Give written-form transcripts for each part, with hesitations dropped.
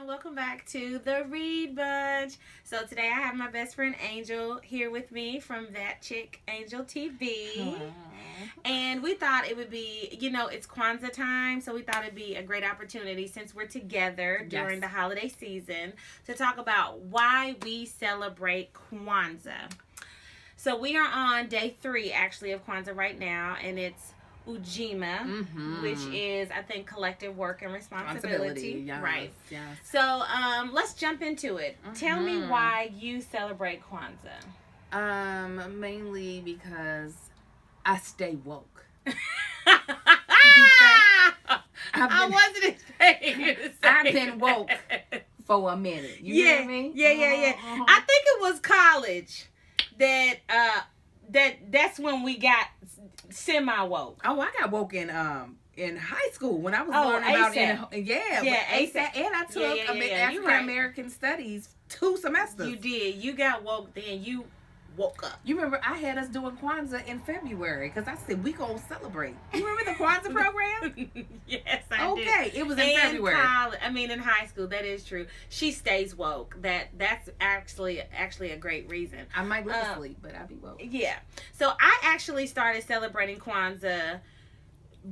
welcome back to the Read Bunch. So today I have my best friend Angel here with me from That Chick Angel TV. Aww. And we thought it would be, it's Kwanzaa time, so we thought it'd be a great opportunity since we're together during the holiday season to talk about why we celebrate Kwanzaa. So we are on day 3 actually of Kwanzaa right now, and it's Ujima, which is, I think, collective work and responsibility. Yes, right. Yes. So let's jump into it. Tell me why you celebrate Kwanzaa. Mainly because I stay woke. I wasn't expecting you to say I've been woke for a minute. You hear me? Yeah. I think it was college that's when we got semi-woke. Oh, I got woke in high school when I was learning about ASAP. And I took African American Studies 2 semesters. You did. You got woke then. You woke up. You remember I had us doing Kwanzaa in February because I said we gonna celebrate. You remember the Kwanzaa program? Yes, I did. Okay, it was in February. In high school, that is true. She stays woke. That's actually a great reason. I might go to sleep, but I'll be woke. Yeah. So I actually started celebrating Kwanzaa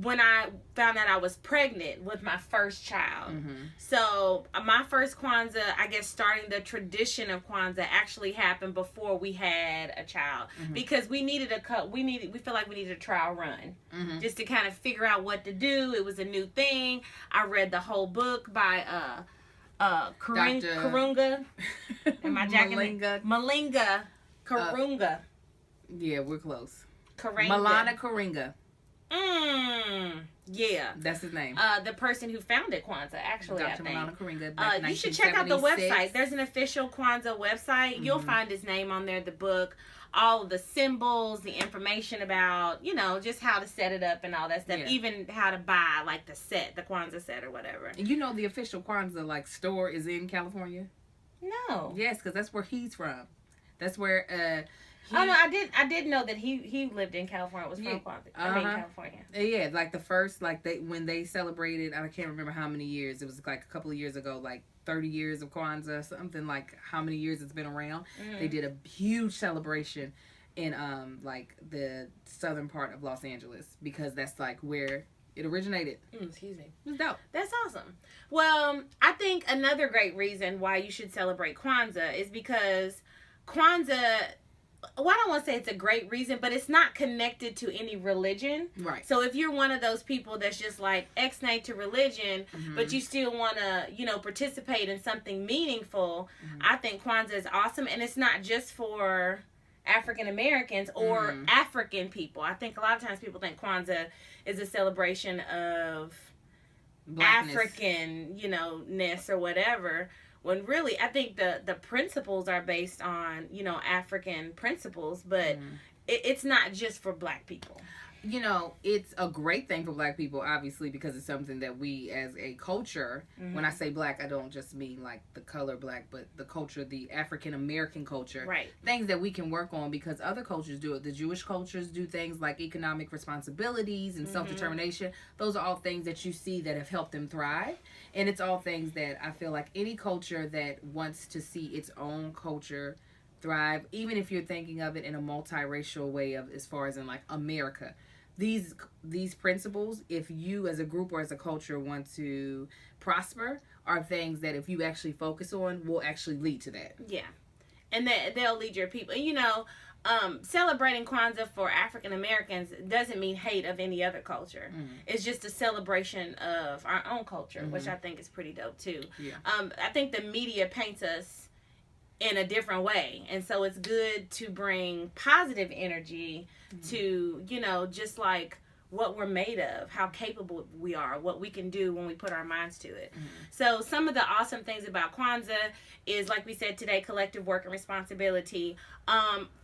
when I found out I was pregnant with my first child. So my first Kwanzaa, I guess starting the tradition of Kwanzaa actually happened before we had a child because we feel like we needed a trial run just to kind of figure out what to do. It was a new thing. I read the whole book by Karunga. Am I jacking Malinga Karunga. Yeah, we're close. Malana Karinga. Yeah. That's his name. The person who founded Kwanzaa, actually, Dr. I think. Malana Karinga. You should check out the website. There's an official Kwanzaa website. You'll find his name on there, the book, all of the symbols, the information about, just how to set it up and all that stuff. Yeah. Even how to buy, like, the Kwanzaa set or whatever. You know the official Kwanzaa, store is in California? No. Yes, because that's where he's from. That's where... I did know that he lived in California. It was from Kwanzaa. California. Yeah, like the first, when they celebrated, I can't remember how many years. It was like a couple of years ago, like 30 years of Kwanzaa, something like how many years it's been around. They did a huge celebration in the southern part of Los Angeles because that's like where it originated. Excuse me. It's dope. That's awesome. Well, I think another great reason why you should celebrate Kwanzaa is because Kwanzaa... Well, I don't want to say it's a great reason, but it's not connected to any religion. Right. So if you're one of those people that's just like ex-nate to religion, but you still want to, participate in something meaningful, I think Kwanzaa is awesome. And it's not just for African Americans or African people. I think a lot of times people think Kwanzaa is a celebration of Blackness. African-ness or whatever. When really, I think the principles are based on, African principles, but it's not just for Black people. It's a great thing for Black people, obviously, because it's something that we as a culture, when I say Black, I don't just mean like the color Black, but the culture, the African American culture. Right. Things that we can work on because other cultures do it. The Jewish cultures do things like economic responsibilities and self-determination. Those are all things that you see that have helped them thrive. And it's all things that I feel like any culture that wants to see its own culture thrive, even if you're thinking of it in a multiracial way of as far as in like America, these principles, if you as a group or as a culture want to prosper, are things that if you actually focus on will actually lead to that. Yeah. And they'll lead your people. Celebrating Kwanzaa for African Americans doesn't mean hate of any other culture. It's just a celebration of our own culture, which I think is pretty dope too. Yeah. I think the media paints us in a different way, and so it's good to bring positive energy to just like what we're made of, how capable we are, what we can do when we put our minds to it. So some of the awesome things about Kwanzaa is, like we said today, collective work and responsibility,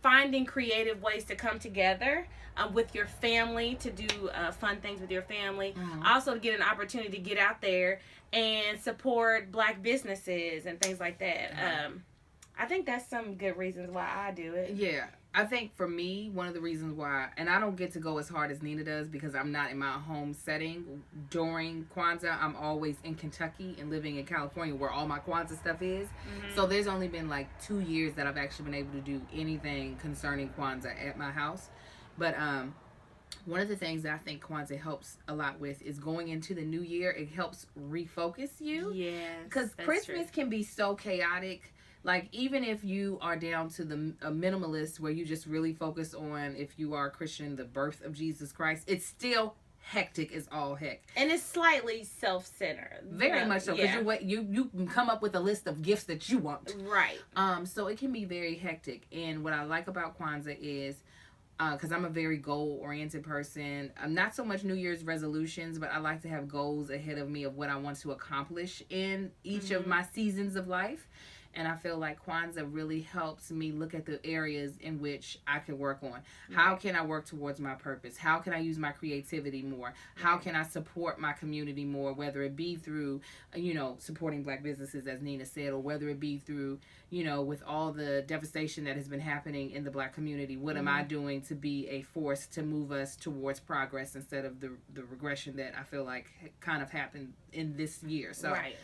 finding creative ways to come together with your family, to do fun things with your family, also to get an opportunity to get out there and support Black businesses and things like that. I think that's some good reasons why I do it. Yeah. I think for me, one of the reasons why, and I don't get to go as hard as Nina does because I'm not in my home setting during Kwanzaa. I'm always in Kentucky and living in California where all my Kwanzaa stuff is. Mm-hmm. So there's only been like 2 years that I've actually been able to do anything concerning Kwanzaa at my house. But one of the things that I think Kwanzaa helps a lot with is going into the new year. It helps refocus you. Yeah. Because Christmas can be so chaotic. Like, even if you are down to a minimalist where you just really focus on, if you are a Christian, the birth of Jesus Christ, it's still hectic as all heck. And it's slightly self-centered. Very much so. Because you can come up with a list of gifts that you want. Right. So it can be very hectic. And what I like about Kwanzaa is, because I'm a very goal-oriented person. I'm not so much New Year's resolutions, but I like to have goals ahead of me of what I want to accomplish in each of my seasons of life. And I feel like Kwanzaa really helps me look at the areas in which I can work on. How can I work towards my purpose? How can I use my creativity more? How can I support my community more, whether it be through, supporting Black businesses, as Nina said, or whether it be through, with all the devastation that has been happening in the Black community, what am I doing to be a force to move us towards progress instead of the regression that I feel like kind of happened in this year? So right.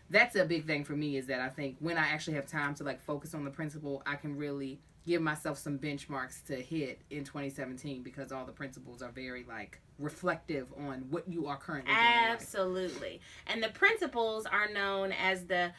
That's a big thing for me, is that I think when I actually have time to focus on the principle, I can really give myself some benchmarks to hit in 2017, because all the principles are very reflective on what you are currently doing. Absolutely. And the principles are known as the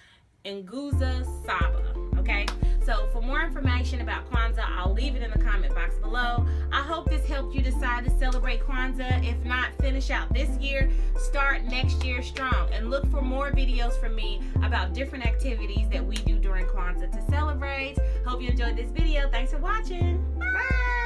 Nguza Saba. Okay? So for more information about Kwanzaa, I'll leave it in the comment box below. I hope this helped you decide to celebrate Kwanzaa. If not, finish out this year, start next year strong, and look for more videos from me about different activities that we do during Kwanzaa to celebrate. Hope you enjoyed this video. Thanks for watching. Bye!